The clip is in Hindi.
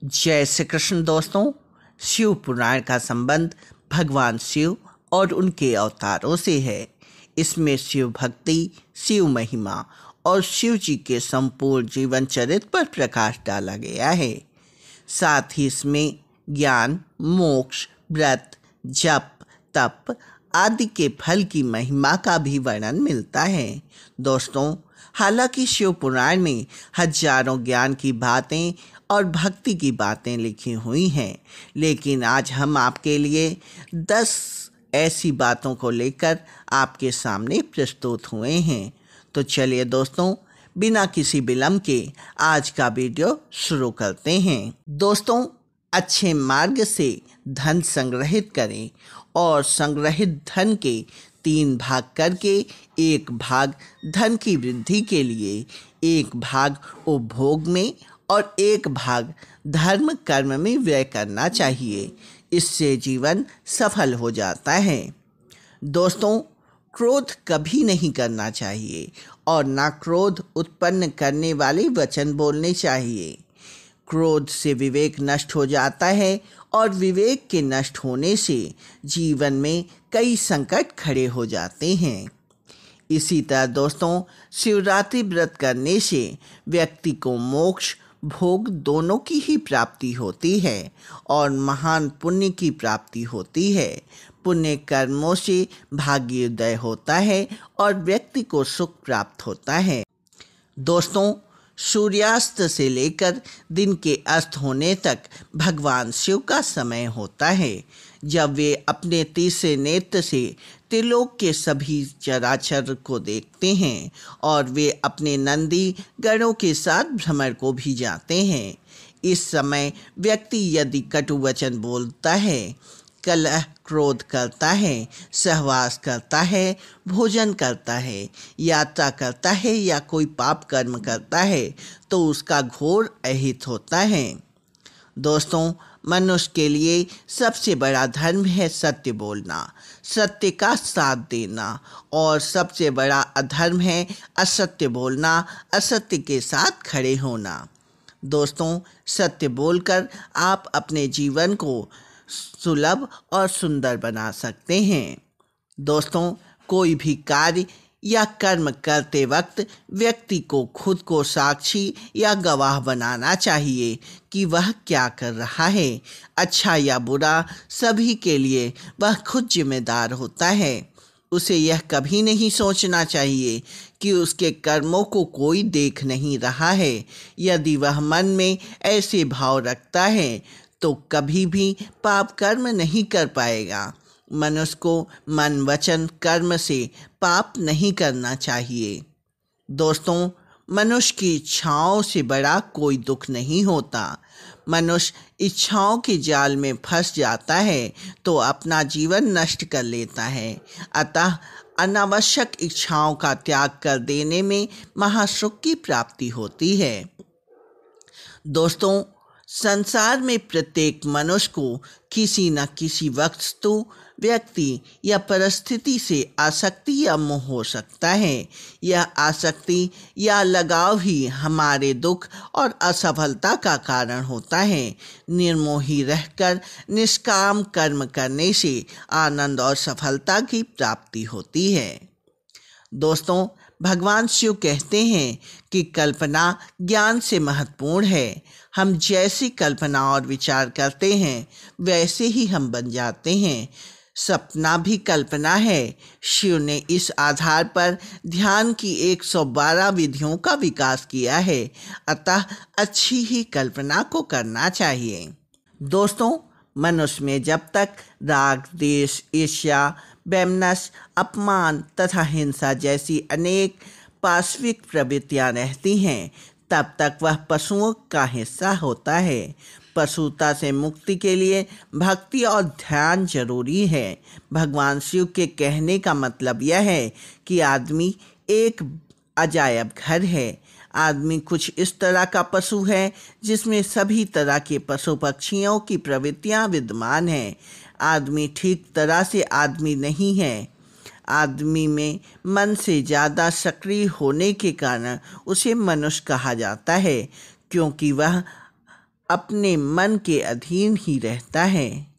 जय श्री कृष्ण दोस्तों। शिव पुराण का संबंध भगवान शिव और उनके अवतारों से है। इसमें शिव भक्ति, शिव महिमा और शिव जी के संपूर्ण जीवन चरित्र पर प्रकाश डाला गया है। साथ ही इसमें ज्ञान, मोक्ष, व्रत, जप, तप आदि के फल की महिमा का भी वर्णन मिलता है। दोस्तों, हालांकि शिव पुराण में हजारों ज्ञान की बातें और भक्ति की बातें लिखी हुई हैं, लेकिन आज हम आपके लिए 10 ऐसी बातों को लेकर आपके सामने प्रस्तुत हुए हैं। तो चलिए दोस्तों, बिना किसी विलंब के आज का वीडियो शुरू करते हैं। दोस्तों, अच्छे मार्ग से धन संग्रहित करें और संग्रहित धन के 3 भाग करके 1 भाग धन की वृद्धि के लिए, 1 भाग उपभोग में और 1 भाग धर्म कर्म में व्यय करना चाहिए। इससे जीवन सफल हो जाता है। दोस्तों, क्रोध कभी नहीं करना चाहिए और ना क्रोध उत्पन्न करने वाले वचन बोलने चाहिए। क्रोध से विवेक नष्ट हो जाता है और विवेक के नष्ट होने से जीवन में कई संकट खड़े हो जाते हैं। इसी तरह दोस्तों, शिवरात्रि व्रत करने से व्यक्ति को मोक्ष, भोग दोनों की ही प्राप्ति होती है और महान पुण्य की प्राप्ति होती है। पुण्य कर्मों से भाग्योदय होता है और व्यक्ति को सुख प्राप्त होता है। दोस्तों, सूर्यास्त से लेकर दिन के अस्त होने तक भगवान शिव का समय होता है, जब वे अपने तीसरे नेत्र से त्रिलोक के सभी चराचर को देखते हैं और वे अपने नंदी गणों के साथ भ्रमण को भी जाते हैं। इस समय व्यक्ति यदि कटु वचन बोलता है, कलह क्रोध करता है, सहवास करता है, भोजन करता है, यात्रा करता है या कोई पाप कर्म करता है तो उसका घोर अहित होता है। दोस्तों, मनुष्य के लिए सबसे बड़ा धर्म है सत्य बोलना, सत्य का साथ देना, और सबसे बड़ा अधर्म है असत्य बोलना, असत्य के साथ खड़े होना। दोस्तों, सत्य बोलकर आप अपने जीवन को सुलभ और सुंदर बना सकते हैं। दोस्तों, कोई भी कार्य या कर्म करते वक्त व्यक्ति को खुद को साक्षी या गवाह बनाना चाहिए कि वह क्या कर रहा है। अच्छा या बुरा सभी के लिए वह खुद जिम्मेदार होता है। उसे यह कभी नहीं सोचना चाहिए कि उसके कर्मों को कोई देख नहीं रहा है। यदि वह मन में ऐसे भाव रखता है तो कभी भी पाप कर्म नहीं कर पाएगा। मनुष्य को मन, वचन, कर्म से पाप नहीं करना चाहिए। दोस्तों, मनुष्य की इच्छाओं से बड़ा कोई दुख नहीं होता। मनुष्य इच्छाओं के जाल में फंस जाता है तो अपना जीवन नष्ट कर लेता है। अतः अनावश्यक इच्छाओं का त्याग कर देने में महासुख की प्राप्ति होती है। दोस्तों, संसार में प्रत्येक मनुष्य को किसी न किसी वस्तु, व्यक्ति या परिस्थिति से आसक्ति या मोह हो सकता है। यह आसक्ति या लगाव ही हमारे दुख और असफलता का कारण होता है। निर्मोही रहकर निष्काम कर्म करने से आनंद और सफलता की प्राप्ति होती है। दोस्तों, भगवान शिव कहते हैं कि कल्पना ज्ञान से महत्वपूर्ण है। हम जैसी कल्पना और विचार करते हैं वैसे ही हम बन जाते हैं। सपना भी कल्पना है। शिव ने इस आधार पर ध्यान की 112 विधियों का विकास किया है। अतः अच्छी ही कल्पना को करना चाहिए। दोस्तों, मनुष्य में जब तक राग, द्वेष, ईर्ष्या, वैमनस्य, अपमान तथा हिंसा जैसी अनेक पार्श्विक प्रवृत्तियां रहती हैं, तब तक वह पशुओं का हिस्सा होता है। पशुता से मुक्ति के लिए भक्ति और ध्यान जरूरी है। भगवान शिव के कहने का मतलब यह है कि आदमी एक अजायब घर है। आदमी कुछ इस तरह का पशु है जिसमें सभी तरह के पशु पक्षियों की प्रवृत्तियां विद्यमान हैं। आदमी ठीक तरह से आदमी नहीं है। आदमी में मन से ज़्यादा सक्रिय होने के कारण उसे मनुष्य कहा जाता है, क्योंकि वह अपने मन के अधीन ही रहता है।